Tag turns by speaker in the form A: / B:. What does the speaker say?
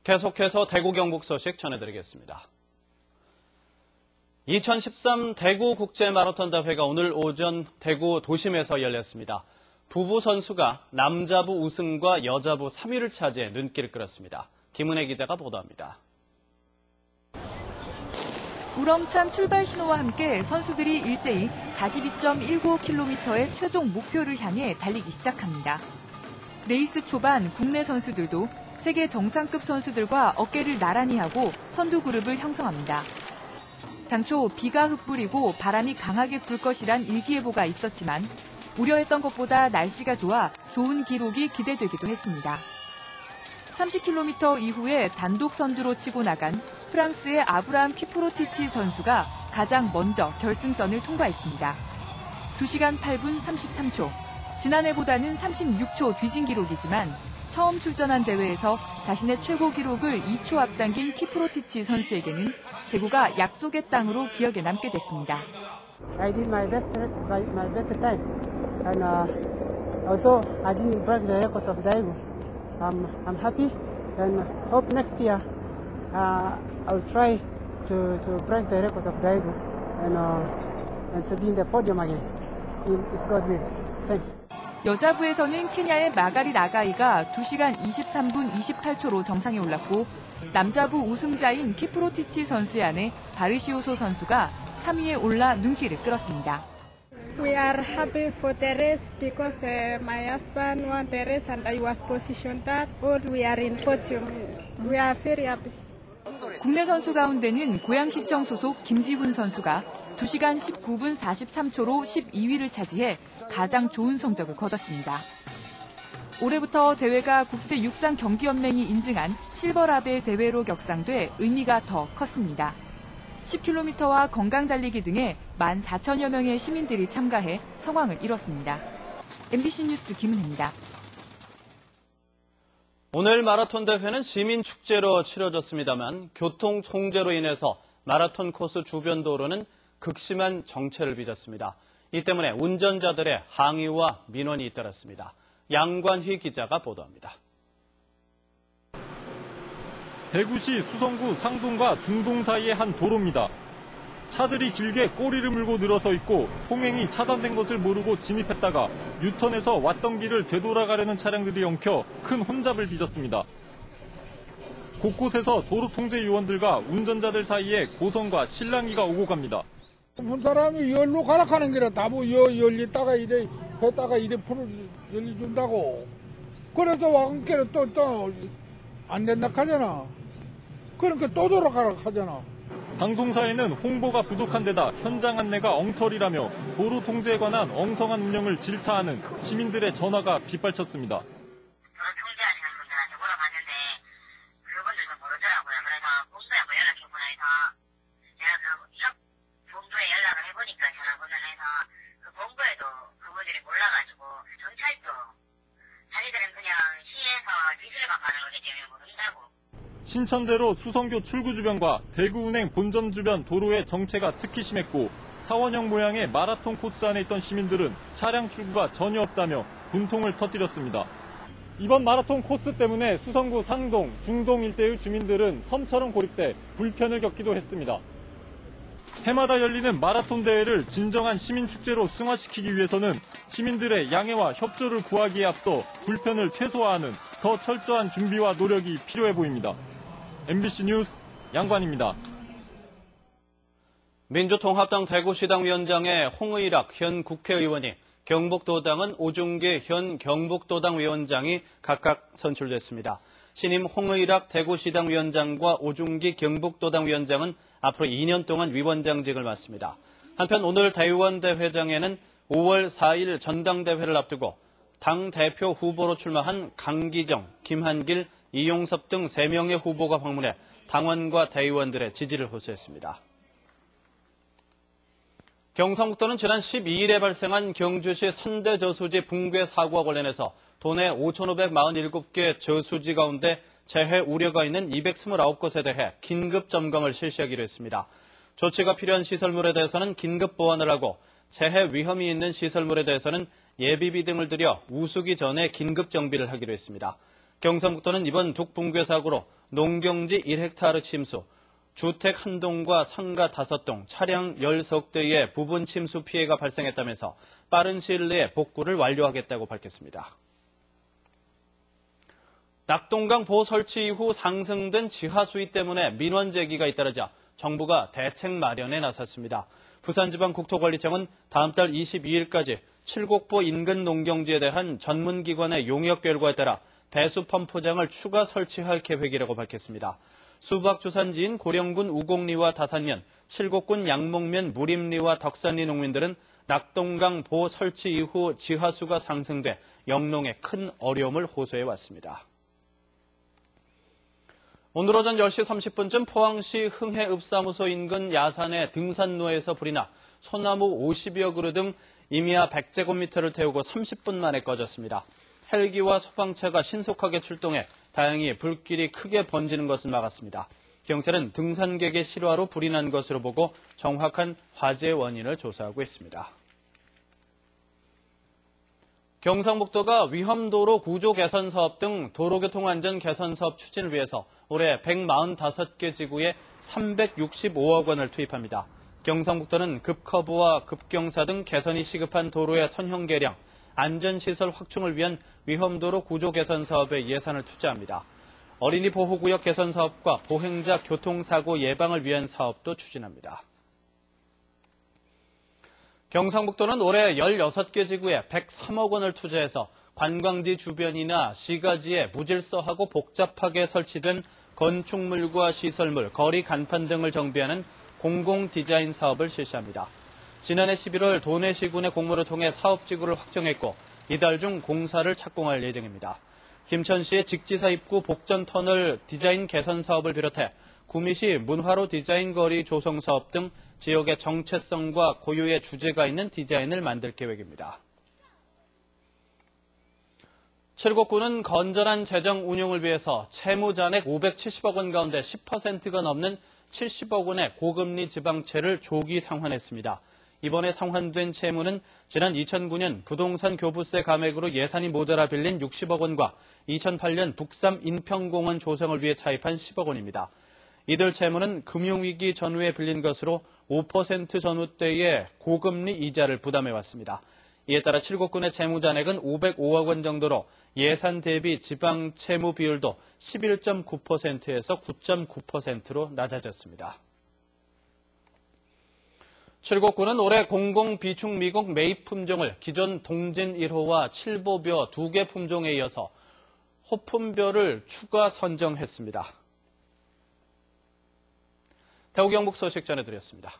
A: 계속해서 대구 경북 소식 전해드리겠습니다. 2013 대구 국제마라톤 대회가 오늘 오전 대구 도심에서 열렸습니다. 부부 선수가 남자부 우승과 여자부 3위를 차지해 눈길을 끌었습니다. 김은혜 기자가 보도합니다.
B: 우렁찬 출발 신호와 함께 선수들이 일제히 42.195km의 최종 목표를 향해 달리기 시작합니다. 레이스 초반 국내 선수들도 세계 정상급 선수들과 어깨를 나란히 하고 선두 그룹을 형성합니다. 당초 비가 흩뿌리고 바람이 강하게 불 것이란 일기예보가 있었지만 우려했던 것보다 날씨가 좋아 좋은 기록이 기대되기도 했습니다. 30km 이후에 단독 선두로 치고 나간 프랑스의 아브라함 키프로티치 선수가 가장 먼저 결승선을 통과했습니다. 2시간 8분 33초, 지난해보다는 36초 뒤진 기록이지만 처음 출전한 대회에서 자신의 최고 기록을 2초 앞당긴 키프로티치 선수에게는 대구가 약속의 땅으로 기억에 남게 됐습니다.
C: I did my best time, and also I didn't break the record of Daegu. I'm happy, and hope next year I'll try to break the record of Daegu and to be in the podium again. It's God's will. Thanks.
B: 여자부에서는 케냐의 마가리 나가이가 2시간 23분 28초로 정상에 올랐고 남자부 우승자인 키프로티치 선수의 아내 바르시오소 선수가 3위에 올라 눈길을 끌었습니다.
D: We are happy for the race because my husband won the race and I was positioned third. But we are in podium. We are very happy.
B: 국내 선수 가운데는 고양시청 소속 김지훈 선수가 2시간 19분 43초로 12위를 차지해 가장 좋은 성적을 거뒀습니다. 올해부터 대회가 국제육상경기연맹이 인증한 실버라벨 대회로 격상돼 의미가 더 컸습니다. 10km와 건강달리기 등에 14,000여 명의 시민들이 참가해 성황을 이뤘습니다. MBC 뉴스 김은혜입니다.
A: 오늘 마라톤 대회는 시민축제로 치러졌습니다만 교통 총재로 인해서 마라톤 코스 주변 도로는 극심한 정체를 빚었습니다. 이 때문에 운전자들의 항의와 민원이 잇따랐습니다. 양관희 기자가 보도합니다.
E: 대구시 수성구 상동과 중동 사이의 한 도로입니다. 차들이 길게 꼬리를 물고 늘어서 있고 통행이 차단된 것을 모르고 진입했다가 유턴해서 왔던 길을 되돌아가려는 차량들이 엉켜 큰 혼잡을 빚었습니다. 곳곳에서 도로통제 요원들과 운전자들 사이에 고성과 실랑이가 오고 갑니다.
F: 한 사람이 열로 가락하는 길에 다뭐 열리다가 이래 했다가 이래 풀을 열려준다고. 그래서 와간길에 또 안 된다 하잖아. 그러니까 또 돌아가라 하잖아.
E: 방송사에는 홍보가 부족한 데다 현장 안내가 엉터리라며 도로 통제에 관한 엉성한 운영을 질타하는 시민들의 전화가 빗발쳤습니다.
G: 도로 통제하시는 분들한테 물어봤는데 그분들도 모르더라고요. 그래서 본부에 한번 연락해보라 해서 제가 그 본부에 연락을 해보니까 전화번호를 해서 그 본부에도 그분들이 몰라가지고 경찰도 자기들은 그냥 시에서 지시를 받고 하는 거기 때문에 모른다고.
E: 신천대로 수성교 출구 주변과 대구은행 본점 주변 도로의 정체가 특히 심했고 타원형 모양의 마라톤 코스 안에 있던 시민들은 차량 출구가 전혀 없다며 분통을 터뜨렸습니다. 이번 마라톤 코스 때문에 수성구 상동, 중동 일대의 주민들은 섬처럼 고립돼 불편을 겪기도 했습니다. 해마다 열리는 마라톤 대회를 진정한 시민축제로 승화시키기 위해서는 시민들의 양해와 협조를 구하기에 앞서 불편을 최소화하는 더 철저한 준비와 노력이 필요해 보입니다. MBC 뉴스 양관입니다.
A: 민주통합당 대구시당 위원장의 홍의락 현 국회의원이 경북도당은 오중기 현 경북도당 위원장이 각각 선출됐습니다. 신임 홍의락 대구시당 위원장과 오중기 경북도당 위원장은 앞으로 2년 동안 위원장직을 맡습니다. 한편 오늘 대의원대회장에는 5월 4일 전당대회를 앞두고 당대표 후보로 출마한 강기정, 김한길, 이용섭 등 3명의 후보가 방문해 당원과 대의원들의 지지를 호소했습니다. 경상북도는 지난 12일에 발생한 경주시 선대저수지 붕괴 사고와 관련해서 도내 5,547개 저수지 가운데 재해 우려가 있는 229곳에 대해 긴급 점검을 실시하기로 했습니다. 조치가 필요한 시설물에 대해서는 긴급 보완을 하고 재해 위험이 있는 시설물에 대해서는 예비비 등을 들여 우수기 전에 긴급 정비를 하기로 했습니다. 경상북도는 이번 둑 붕괴 사고로 농경지 1헥타르 침수, 주택 1동과 상가 5동, 차량 10석대의 부분 침수 피해가 발생했다면서 빠른 시일 내에 복구를 완료하겠다고 밝혔습니다. 낙동강 보호 설치 이후 상승된 지하 수위 때문에 민원 제기가 잇따르자 정부가 대책 마련에 나섰습니다. 부산지방국토관리청은 다음 달 22일까지 칠곡보 인근 농경지에 대한 전문기관의 용역 결과에 따라 배수 펌프장을 추가 설치할 계획이라고 밝혔습니다. 수박주산지인 고령군 우곡리와 다산면, 칠곡군 양목면 무림리와 덕산리 농민들은 낙동강 보호 설치 이후 지하수가 상승돼 영농에 큰 어려움을 호소해왔습니다. 오늘 오전 10시 30분쯤 포항시 흥해읍사무소 인근 야산의 등산로에서 불이 나 소나무 50여 그루 등 임야 100제곱미터를 태우고 30분 만에 꺼졌습니다. 헬기와 소방차가 신속하게 출동해 다행히 불길이 크게 번지는 것을 막았습니다. 경찰은 등산객의 실화로 불이 난 것으로 보고 정확한 화재 원인을 조사하고 있습니다. 경상북도가 위험도로 구조 개선 사업 등 도로교통 안전 개선 사업 추진을 위해서 올해 145개 지구에 365억 원을 투입합니다. 경상북도는 급커브와 급경사 등 개선이 시급한 도로의 선형 개량, 안전시설 확충을 위한 위험도로 구조 개선 사업에 예산을 투자합니다. 어린이 보호구역 개선 사업과 보행자 교통사고 예방을 위한 사업도 추진합니다. 경상북도는 올해 16개 지구에 103억 원을 투자해서 관광지 주변이나 시가지에 무질서하고 복잡하게 설치된 건축물과 시설물, 거리 간판 등을 정비하는 공공 디자인 사업을 실시합니다. 지난해 11월 도내시군의 공모를 통해 사업지구를 확정했고 이달 중 공사를 착공할 예정입니다. 김천시의 직지사 입구 복전터널 디자인 개선 사업을 비롯해 구미시 문화로 디자인 거리 조성 사업 등 지역의 정체성과 고유의 주제가 있는 디자인을 만들 계획입니다. 칠곡군은 건전한 재정 운용을 위해서 채무 잔액 570억 원 가운데 10%가 넘는 70억 원의 고금리 지방채를 조기 상환했습니다. 이번에 상환된 채무는 지난 2009년 부동산 교부세 감액으로 예산이 모자라 빌린 60억 원과 2008년 북삼 인평공원 조성을 위해 차입한 10억 원입니다. 이들 채무는 금융위기 전후에 빌린 것으로 5% 전후대의 고금리 이자를 부담해왔습니다. 이에 따라 칠곡군의 채무 잔액은 505억 원 정도로 예산 대비 지방 채무 비율도 11.9%에서 9.9%로 낮아졌습니다. 칠곡군은 올해 공공비축 미국 매입 품종을 기존 동진 1호와 칠보벼 2개 품종에 이어서 호품벼를 추가 선정했습니다. 대구 경북 소식 전해드렸습니다.